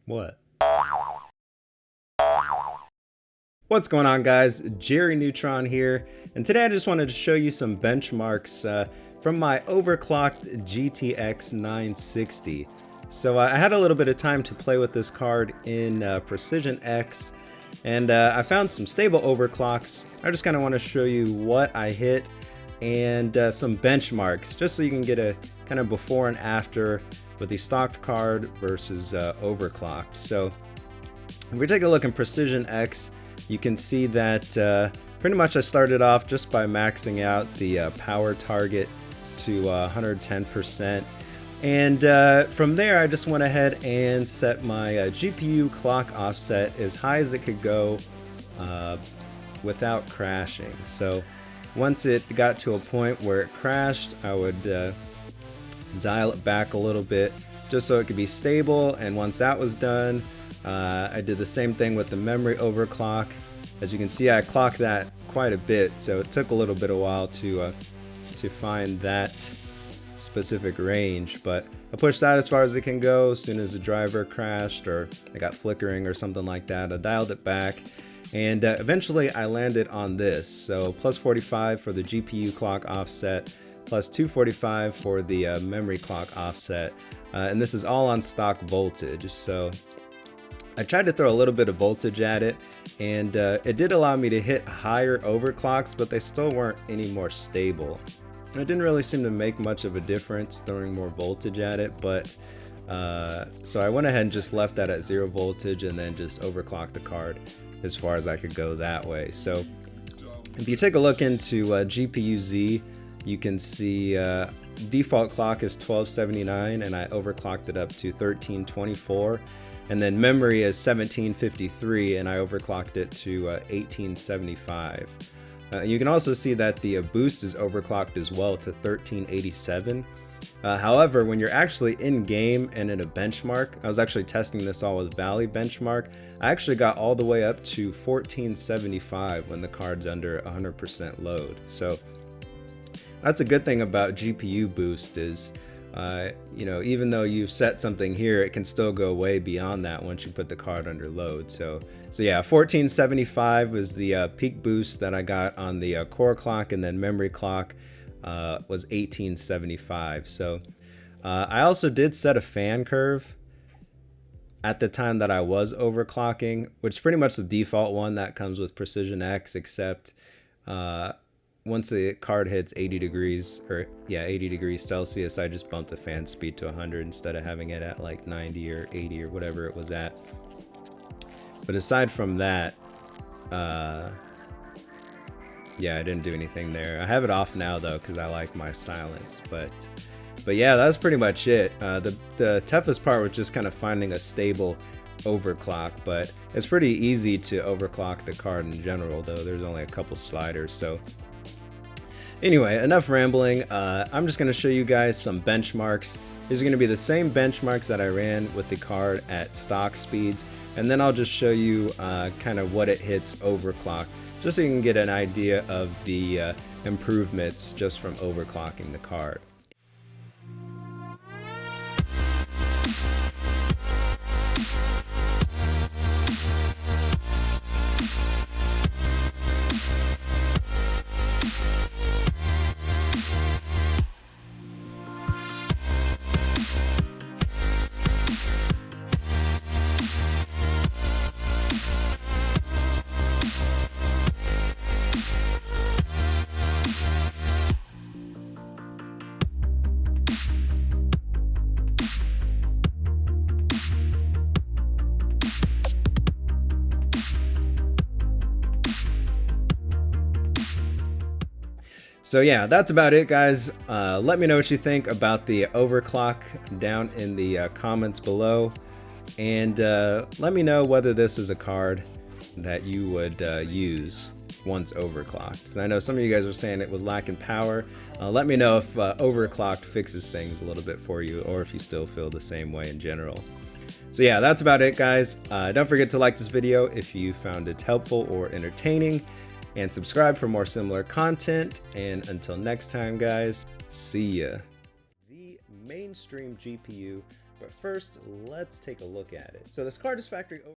What? What's going on, guys? Jerry Neutron here, and today I just wanted to show you some benchmarks from my overclocked GTX 960. So I had a little bit of time to play with this card in Precision X, and I found some stable overclocks. I just kind of want to show you what I hit and some benchmarks, just so you can get a kind of before and after with the stocked card versus overclocked. So if we take a look in Precision X, you can see that pretty much I started off just by maxing out the power target to 110%. And from there, I just went ahead and set my GPU clock offset as high as it could go without crashing. So once it got to a point where it crashed, I would dial it back a little bit just so it could be stable. And once that was done, I did the same thing with the memory overclock. As you can see, I clocked that quite a bit, so it took a little bit of while to find that specific range, but I pushed that as far as it can go. As soon as the driver crashed or I got flickering or something like that, I dialed it back, and eventually I landed on this. So plus 45 for the GPU clock offset, plus 245 for the memory clock offset, and this is all on stock voltage. So I tried to throw a little bit of voltage at it, and it did allow me to hit higher overclocks, but they still weren't any more stable. It didn't really seem to make much of a difference throwing more voltage at it, but so I went ahead and just left that at 0 voltage and then just overclocked the card as far as I could go that way. So if you take a look into GPU Z, you can see default clock is 1279 and I overclocked it up to 1324. And then memory is 1753 and I overclocked it to 1875. You can also see that the boost is overclocked as well to 1387. However, when you're actually in game and in a benchmark, I was actually testing this all with Valley benchmark, I actually got all the way up to 1475 when the card's under 100% load. So that's a good thing about GPU boost is, you know, even though you've set something here, it can still go way beyond that once you put the card under load. So yeah, 1475 was the peak boost that I got on the core clock, and then memory clock was 1875. So I also did set a fan curve at the time that I was overclocking, which is pretty much the default one that comes with Precision X, except once the card hits 80 degrees, or yeah, 80 degrees Celsius, I just bumped the fan speed to 100 instead of having it at like 90 or 80 or whatever it was at. But aside from that, yeah, I didn't do anything there. I have it off now though, because I like my silence. But yeah, that's pretty much it. The toughest part was just kind of finding a stable overclock, but it's pretty easy to overclock the card in general, though there's only a couple sliders. So anyway, enough rambling. I'm just going to show you guys some benchmarks. These are going to be the same benchmarks that I ran with the card at stock speeds, and then I'll just show you kind of what it hits overclock, just so you can get an idea of the improvements just from overclocking the card. So yeah, that's about it, guys. Let me know what you think about the overclock down in the comments below, and let me know whether this is a card that you would use once overclocked. And I know some of you guys were saying it was lacking power. Let me know if overclocked fixes things a little bit for you, or if you still feel the same way in general. So yeah, that's about it, guys. Don't forget to like this video if you found it helpful or entertaining, and subscribe for more similar content. And until next time, guys, see ya. The main mainstream GPU, but first let's take a look at it. So this card is factory